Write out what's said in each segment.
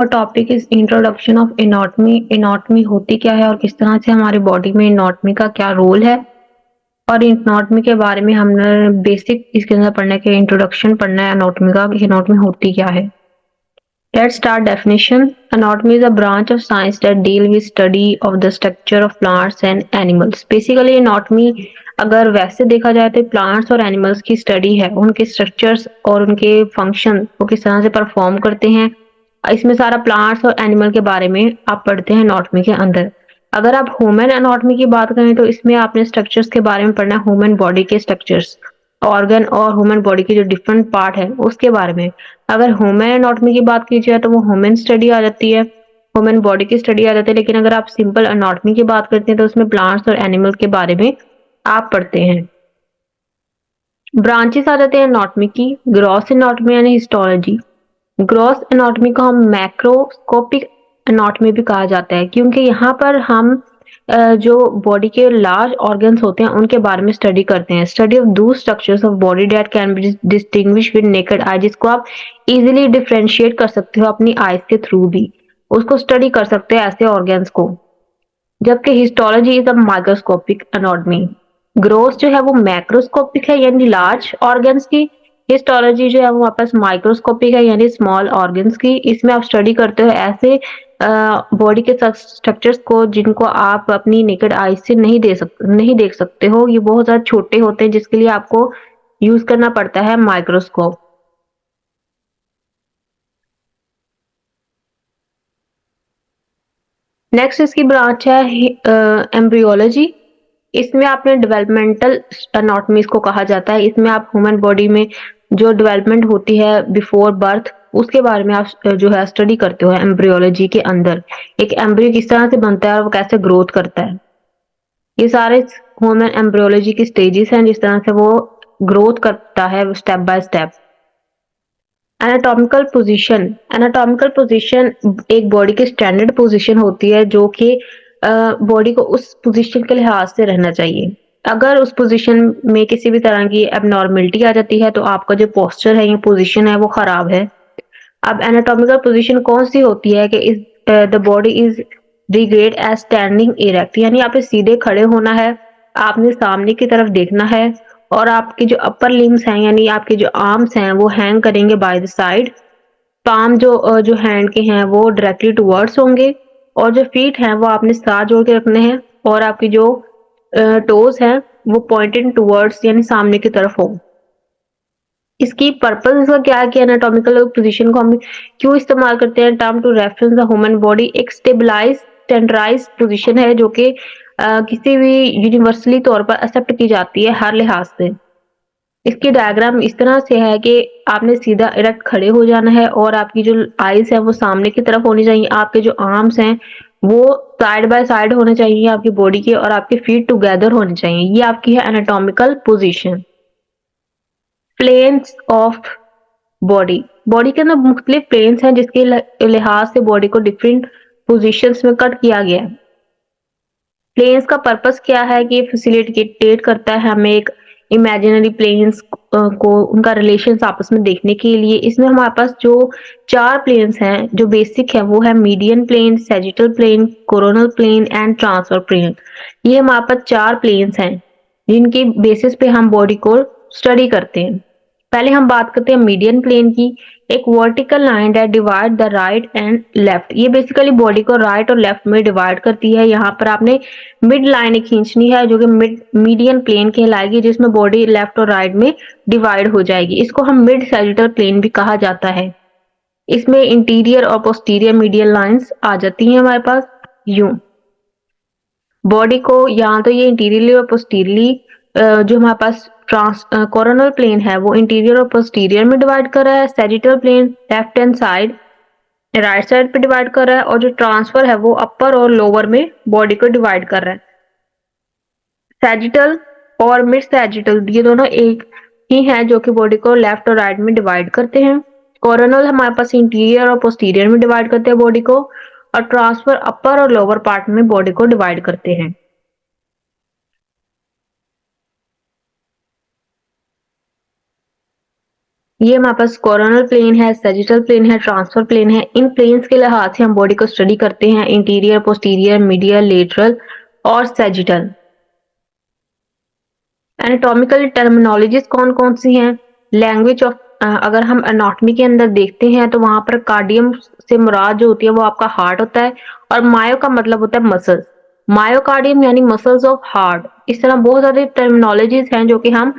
Topic is introduction of anatomy. Anatomy होती क्या है और किस तरह से हमारी बॉडी में एनाटॉमी का क्या रोल है, और एनाटॉमी के बारे में हमने बेसिक इसके अंदर पढ़ना है कि इंट्रोडक्शन पढ़ना है एनाटॉमी का कि एनाटॉमी होती क्या है। Let's start definition. Anatomy is a branch of science that deal with study of the structure of plants and animals. Basically anatomy अगर वैसे देखा जाए तो प्लांट्स और एनिमल्स की स्टडी है, उनके स्ट्रक्चर्स और उनके फंक्शन वो किस तरह से परफॉर्म करते हैं। इसमें सारा प्लांट्स और एनिमल के बारे में आप पढ़ते हैं एनाटॉमी के अंदर। अगर आप ह्यूमन एनाटॉमी की बात करें तो इसमें आपने स्ट्रक्चर्स के बारे में पढ़ना है, ह्यूमन बॉडी के स्ट्रक्चर्स, ऑर्गन और ह्यूमन बॉडी के जो डिफरेंट पार्ट है उसके बारे में। अगर ह्यूमन एनाटॉमी की बात की जाए तो वो ह्यूमन स्टडी आ जाती है, ह्यूमन बॉडी की स्टडी आ जाती है। लेकिन अगर आप सिंपल एनाटॉमी की बात करते हैं तो उसमें प्लांट्स और एनिमल के बारे में आप पढ़ते हैं। ब्रांचेस आ जाते हैं एनाटॉमी की। ग्रॉस एनाटॉमी यानी हिस्टोलॉजी। ग्रॉस एनाटॉमी को हम मैक्रोस्कोपिक एनाटॉमी भी कहा जाता है, क्योंकि यहाँ पर हम जो बॉडी के लार्ज ऑर्गन्स होते हैं उनके बारे में स्टडी करते हैं। स्टडी ऑफ दो structures of body that can be distinguish with naked eye, जिसको आप इजीली डिफरेंशिएट कर सकते हो अपनी आईज के थ्रू भी, उसको स्टडी कर सकते हैं ऐसे ऑर्गन्स को। जबकि histology is a microscopic anatomy. Growth जो है वो मैक्रोस्कोपिक है यानी लार्ज ऑर्गन्स की। हिस्टोलॉजी जो है वो वापस माइक्रोस्कोपिक है यानी स्मॉल ऑर्गन्स की। इसमें आप स्टडी करते हो ऐसे बॉडी के स्ट्रक्चर्स को जिनको आप अपनी नेकेड आई से नहीं देख सकते हो। ये बहुत ज्यादा छोटे होते हैं जिसके लिए आपको यूज करना पड़ता है माइक्रोस्कोप। नेक्स्ट इसकी ब्रांच है एम्ब्रियोलॉजी। इसमें आपने डेवलपमेंटल एनाटॉमी को कहा जाता है। इसमें आप ह्यूमन बॉडी में जो डेवलपमेंट होती है बिफोर बर्थ उसके बारे में आप जो है स्टडी करते हो एम्ब्रियोलॉजी के अंदर। एक एम्ब्रियो किस तरह से बनता है और वो कैसे ग्रोथ करता है, ये सारे ह्यूमन एम्ब्रियोलॉजी की स्टेजेस हैं जिस तरह से वो ग्रोथ करता है step by step. Anatomical position. Anatomical position एक बॉडी की स्टैंडर्ड पोजीशन होती है जो कि बॉडी को उस पोजीशन के लिहाज से रहना चाहिए। अगर उस पोजीशन में किसी भी तरह की एबनॉर्मलिटी आ जाती है तो आपका जो पोस्चर है या पोजीशन है वो खराब है। अब एनाटॉमिकल पोजीशन कौन सी होती है कि इस the body is regarded as standing erect, यानी आपने सीधे खड़े होना है, आपने सामने की तरफ देखना है और आपके जो अपर लिम्स हैं यानी आपके जो आर्म्स हैं वो हैंग करेंगे बाय द साइड। पाम जो हैंड के हैं वो डायरेक्टली टुवर्ड्स होंगे और जो फीट हैं वो आपने साथ जोड़ के रखने हैं और आपकी जो टोज हैं वो पॉइंटेड टुवर्ड्स यानी सामने की तरफ हो। इसकी पर्पस इसका क्या है कि एनाटॉमिकल पोजीशन को हम क्यों इस्तेमाल करते हैं। Term to reference the human body एक स्टेबलाइज स्टैंडर्डाइज पोजीशन है जो कि किसी भी यूनिवर्सली तौर पर एक्सेप्ट की जाती है हर लिहाज से। इसकी डायग्राम इस तरह से है कि आपने सीधा इरेक्ट खड़े हो जाना है और आपकी जो आईज है वो सामने की तरफ होनी चाहिए। आपके जो आर्म्स हैं वो साइड बाय साइड होने चाहिए आपकी बॉडी के और आपके फीट टुगेदर होने चाहिए। ये आपकी है anatomical position. Planes of body. Body के अंदर मुख्तलिफ प्लेन्स हैं जिसके लिहाज से बॉडी को डिफरेंट पोजीशंस में कट किया गया है। प्लेन्स का पर्पस क्या है कि फैसिलिटेट करता है हमें एक इमेजिनरी प्लेन्स को उनका रिलेशंस आपस में देखने के लिए। इसमें हमारे पास जो चार प्लेन्स हैं जो बेसिक है वो है median plane, sagittal plane, coronal plane and transfer plane. ये हमारे पास चार प्लेन्स हैं जिनकी बेसिस पे हम बॉडी को स्टडी करते हैं। पहले हम बात करते हैं मीडियन प्लेन की। एक वर्टिकल लाइन है divide the right and left. ये बेसिकली बॉडी को राइट और लेफ्ट में डिवाइड करती है। यहाँ पर आपने मिड लाइन एक खींचनी है जो कि मीडियन प्लेन कहलाएगी, जिसमें बॉडी लेफ्ट और राइट में डिवाइड हो जाएगी। इसको हम मिड सैजिटल प्लेन भी कहा जाता है। इसमें इंटीरियर और पोस्टीरियर मीडियल लाइंस आ जाती हैं हमारे पास यूं। बॉडी को या तो ये इंटीरियरली और पोस्टीरियरली जो हमारे पास कोरोनल प्लेन है वो इंटीरियर और पोस्टीरियर में डिवाइड कर रहा है। Sagittal plane left hand side right side पे डिवाइड कर रहा है और जो ट्रांसफर है वो अपर और लोअर में बॉडी को डिवाइड कर रहा है। सैजिटल और मिड सैजिटल ये दोनों एक ही हैं जो कि बॉडी को लेफ्ट और राइट में डिवाइड करते हैं। कोरोनल हमारे पास इंटीरियर और पोस्टीरियर में डिवाइड करते हैं बॉडी को, और ट्रांसफर अपर और लोअर पार्ट में बॉडी को डिवाइड करते हैं। ये हमारे पास कोरोनल प्लेन है, सैजिटल प्लेन है, ट्रांसफर प्लेन है। इन प्लेन्स के लिहाज से हम बॉडी को स्टडी करते हैं, इंटीरियर, पोस्टीरियर, मीडियल, लेटरल और सैजिटल। एनाटॉमिकल टर्मिनोलॉजीज कौन कौन सी हैं? लैंग्वेज ऑफ, अगर हम एनाटॉमी के अंदर देखते हैं तो वहां पर कार्डियम से मुराद जो होती है वो आपका हार्ट होता है, और मायो का मतलब होता है मसल्स। मायोकार्डियम यानी मसल्स ऑफ हार्ट। इस तरह बहुत सारे टर्मिनोलॉजीज हैं जो कि हम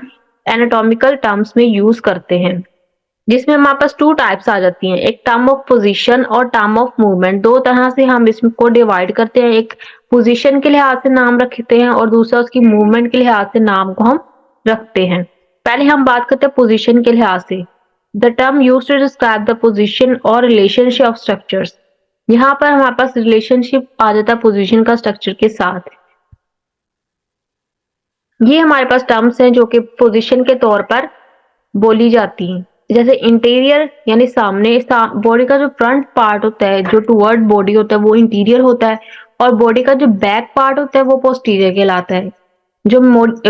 एनाटॉमिकल टर्म्स में यूज करते हैं, जिसमें हमारे पास टू टाइप्स आ जाती हैं, एक टर्म ऑफ पोजीशन और टर्म ऑफ मूवमेंट। दो तरह से हम इसको डिवाइड करते हैं, एक पोजीशन के लिहाज से नाम रखते हैं और दूसरा उसकी मूवमेंट के लिहाज से नाम को हम रखते हैं। पहले हम बात करते हैं पोजीशन के लिहाज से। The term use to describe the position और रिलेशनशिप ऑफ स्ट्रक्चर्स। यहाँ पर हमारे पास रिलेशनशिप आ जाता है पोजीशन का स्ट्रक्चर के साथ। ये हमारे पास टर्म्स हैं जो कि पोजीशन के तौर पर बोली जाती हैं। जैसे इंटीरियर यानी सामने, बॉडी का जो फ्रंट पार्ट होता है, जो टुवर्ड बॉडी होता है वो इंटीरियर होता है, और बॉडी का जो बैक पार्ट होता है वो पोस्टीरियर कहलाता है। जो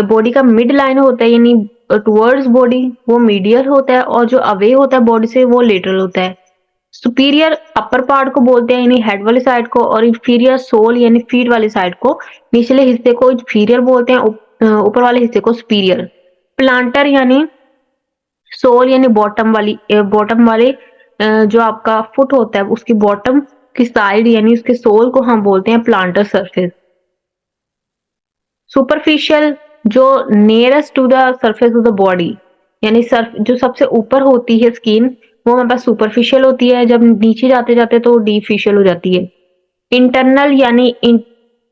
बॉडी का मिड लाइन होता है यानी टुवर्ड्स बॉडी वो मीडियल होता है, और जो अवे होता है बॉडी से वो लेटरल होता है। सुपीरियर अपर पार्ट को बोलते हैं यानी हेड वाली साइड को, और इंफीरियर सोल यानी फीट वाली साइड को, निचले हिस्से को इंफीरियर बोलते हैं, ऊपर वाले हिस्से को सुपीरियर। प्लांटर यानी सोल यानी बॉटम वाले जो आपका फुट होता है उसकी बॉटम की साइड यानी उसके सोल को हम बोलते हैं प्लांटर सरफेस। सुपरफिशियल जो nearest to the surface of the body यानी जो सबसे ऊपर होती है स्किन, वो हमारे पास सुपरफिशियल होती है, जब नीचे जाते जाते तो डीफिशियल हो जाती है। इंटरनल यानी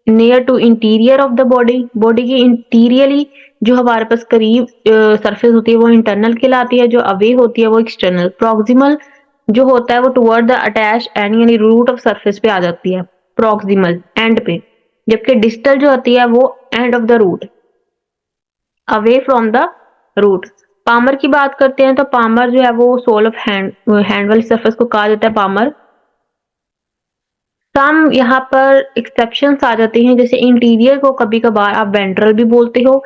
near to interior of the body, body के इंटीरियरली जो हमारे पास करीब सरफेस होती है वो इंटरनल कहलाती है, जो अवे होती है वो एक्सटर्नल। प्रॉक्सिमल जो होता है वो टुवर्ड द अटैच एंड यानी रूट ऑफ सरफेस पे आ जाती है, प्रॉक्सिमल एंड पे, जबकि डिस्टल जो होती है वो end of the root, away from the root. Palmar की बात करते हैं तो पामर जो है वो सोल ऑफ हैंड वाली सरफेस को कहा जाता है पामर। सम यहाँ पर एक्सेप्शंस आ जाते हैं, जैसे इंटीरियर को कभी कभार आप वेंट्रल भी बोलते हो,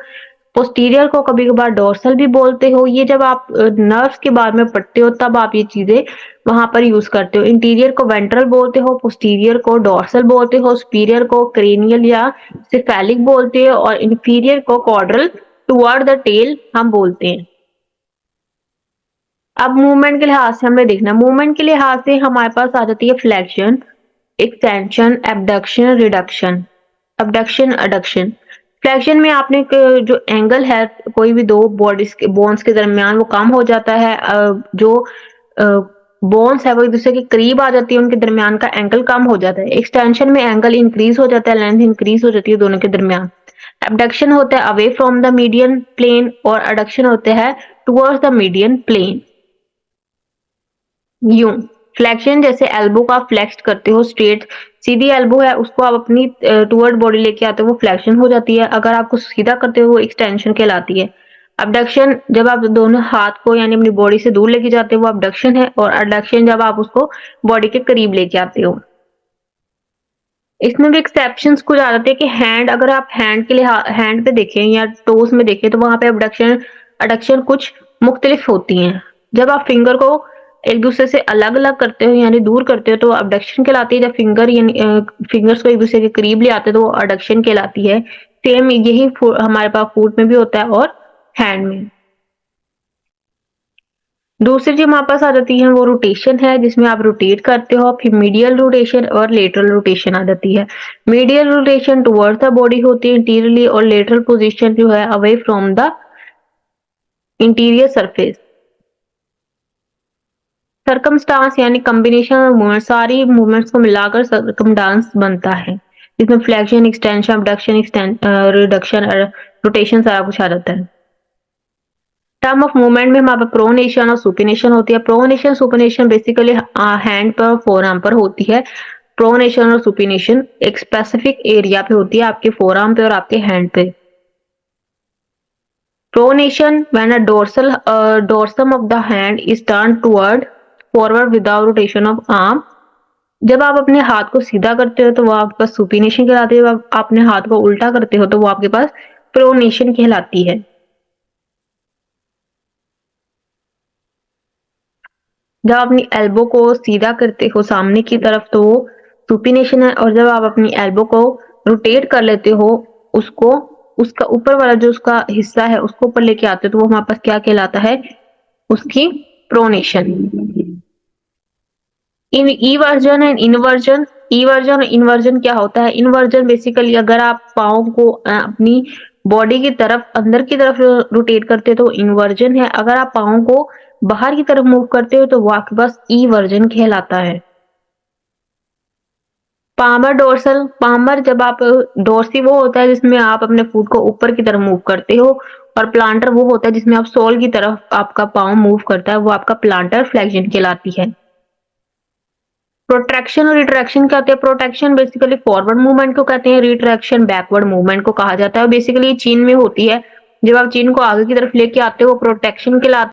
पोस्टीरियर को कभी कभार डोर्सल भी बोलते हो। ये जब आप नर्व्स के बारे में पढ़ते हो तब आप ये चीजें वहां पर यूज करते हो। इंटीरियर को वेंट्रल बोलते हो, पोस्टीरियर को डोर्सल बोलते हो, सुपीरियर को क्रेनियल या सिफेलिक बोलते हो, और इंफीरियर को कॉर्डल टुवर्ड द टेल हम बोलते हैं। अब मूवमेंट के लिहाज से हमें देखना, मूवमेंट के लिहाज से हमारे पास आ जाती है flexion, extension, abduction, reduction. Abduction, adduction. Flexion में आपने जो एंगल है कोई भी दो बॉडीज के बोन्स के दरमियान वो कम हो जाता है, जो बोन्स है वो एक दूसरे के करीब आ जाती है, उनके दरमियान का एंगल कम हो जाता है। एक्सटेंशन में एंगल इंक्रीज हो जाता है, लेंथ इंक्रीज हो जाती है दोनों के दरमियान। एबडक्शन होता है away from the median plane, और एडक्शन होते हैं टुवर्ड्स द मीडियन प्लेन। यूं फ्लेक्शन जैसे एल्बो का फ्लेक्स करते हो, स्ट्रेट सीधी एल्बो है उसको आप अपनी टुवर्ड बॉडी लेके आते हो वो फ्लेक्शन हो जाती है, अगर आपको सीधा करते हो वो एक्सटेंशन कहलाती है। अबडक्शन जब आप दोनों हाथ को यानी अपनी बॉडी से दूर लेके जाते हो वो अबडक्शन है, और अडक्शन जब आप उसको बॉडी के करीब लेके आते हो। इसमें भी एक्सेप्शंस कुछ आ जाते हैं कि हैंड, अगर आप हैंड के लिए हैंड पे देखें या टोस में देखें तो वहां पे अबडक्शन अडक्शन कुछ मुख्तलिफ होती हैं। जब आप फिंगर को एक दूसरे से अलग अलग करते हो यानी दूर करते हो तो अबडक्शन कहलाती है, जब फिंगर यानी फिंगर्स को एक दूसरे के करीब ले आते हो तो वो अडक्शन कहलाती है। सेम यही हमारे पास फुट में भी होता है और हैंड में। दूसरी जो हमारे पास आ जाती है वो रोटेशन है, जिसमें आप रोटेट करते हो, फिर मीडियल रोटेशन और लेटरल रोटेशन आ जाती है। Medial rotation towards the body होती है इंटीरियरली, और लेटरल पोजीशन जो है away from the interior surface. Circumstance यानी कॉम्बिनेशन ऑफ मूवमेंट, सारी मूवमेंट्स को मिलाकर सर्कमडांस बनता है, जिसमें flexion, extension, abduction, reduction, rotation सारा कुछ आ जाता है। टर्म ऑफ मूवमेंट में हमारे प्रोनेशन और सुपिनेशन होती है। प्रोनेशन सुपिनेशन बेसिकली हैंड पर और फोरआर्म पर होती है। प्रोनेशन और सुपिनेशन एक स्पेसिफिक एरिया पे होती है, आपके फोरआर्म पे और आपके हैंड पे। Pronation when a dorsum of the hand is turn toward forward without rotation of arm. जब आप अपने हाथ को सीधा करते हो तो वो आपके पास सुपिनेशन कहलाती है, जब आप अपने हाथ को उल्टा करते हो तो वो आपके पास प्रोनेशन कहलाती है। जब आप अपनी एल्बो को सीधा करते हो सामने की तरफ तो वो सुपिनेशन है, और जब आप अपनी एल्बो को रोटेट कर लेते हो, उसको उसका ऊपर वाला जो उसका हिस्सा है उसको ऊपर लेके आते हो, तो वो हमारे पास क्या कहलाता है? उसकी pronation. In eversion and inversion, eversion और इन्वर्जन क्या होता है? इन्वर्जन बेसिकली अगर आप पाँव को अपनी बॉडी की तरफ अंदर की तरफ रोटेट करते हो तो इन्वर्जन है, अगर आप पाँव को बाहर की तरफ मूव करते हो तो वो आपके पास इवर्जन कहलाता है। पामर डोर्सल, पामर जब आप डोर्सी वो होता है जिसमें आप अपने फुट को ऊपर की तरफ मूव करते हो, और प्लांटर वो होता है जिसमें आप सोल की तरफ आपका पाँव मूव करता है, वो आपका प्लांटर फ्लेक्शन कहलाती है। प्रोट्रैक्शन और रिट्रैक्शन क्या होते हैं? प्रोट्रैक्शन बेसिकली फॉरवर्ड मूवमेंट को कहते हैं, रिट्रैक्शन बैकवर्ड मूवमेंट को कहा जाता है। बेसिकली चीन में होती है, जब आप चीन को आगे की तरफ लेके आते हो वो प्रोट्रैक्शन कहलाता है।